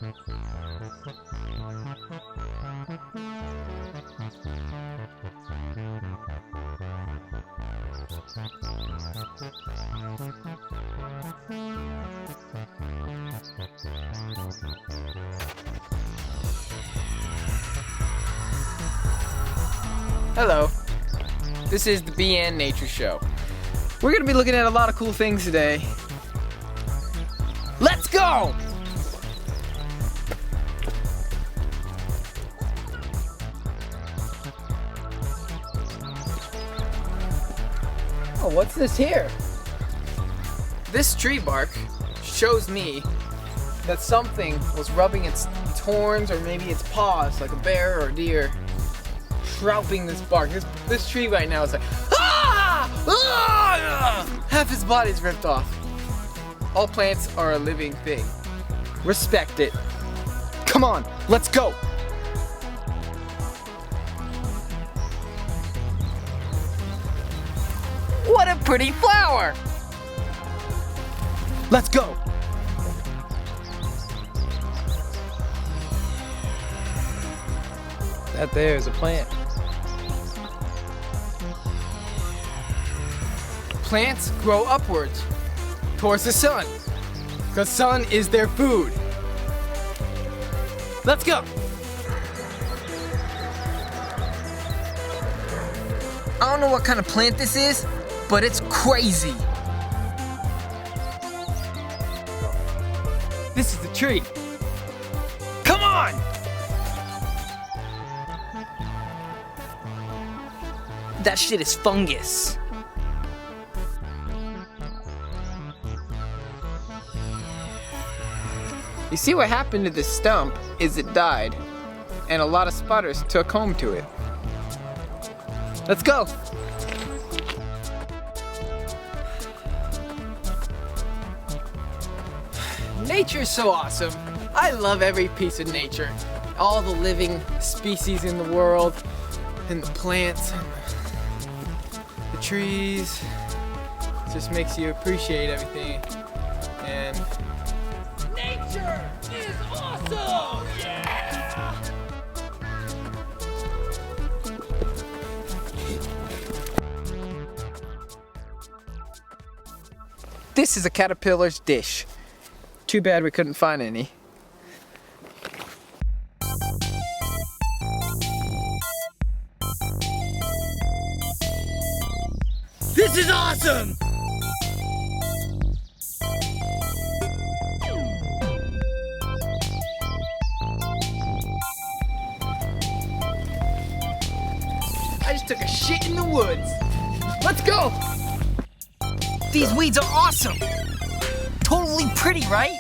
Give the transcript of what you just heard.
Hello, this is the BN Nature Show. We're going to be looking at a lot of cool things today. Let's go! Oh, what's this here? This tree bark shows me that something was rubbing its horns or maybe its paws, like a bear or a deer, shrouding this bark. This tree right now is like, ah! Ah! Half his body's ripped off. All plants are a living thing. Respect it. Come on, let's go! What a pretty flower! Let's go! That there is a plant. Plants grow upwards towards the sun, because sun is their food. Let's go! I don't know what kind of plant this is, but it's crazy. This is the tree. Come on! That shit is fungus. You see, what happened to this stump is it died, and a lot of spotters took home to it. Let's go! Nature's so awesome. I love every piece of nature. All the living species in the world, and the plants, and the trees. It just makes you appreciate everything. And nature is awesome! Yeah! This is a caterpillar's dish. Too bad we couldn't find any. This is awesome! I just took a shit in the woods. Let's go! These weeds are awesome! Totally pretty, right?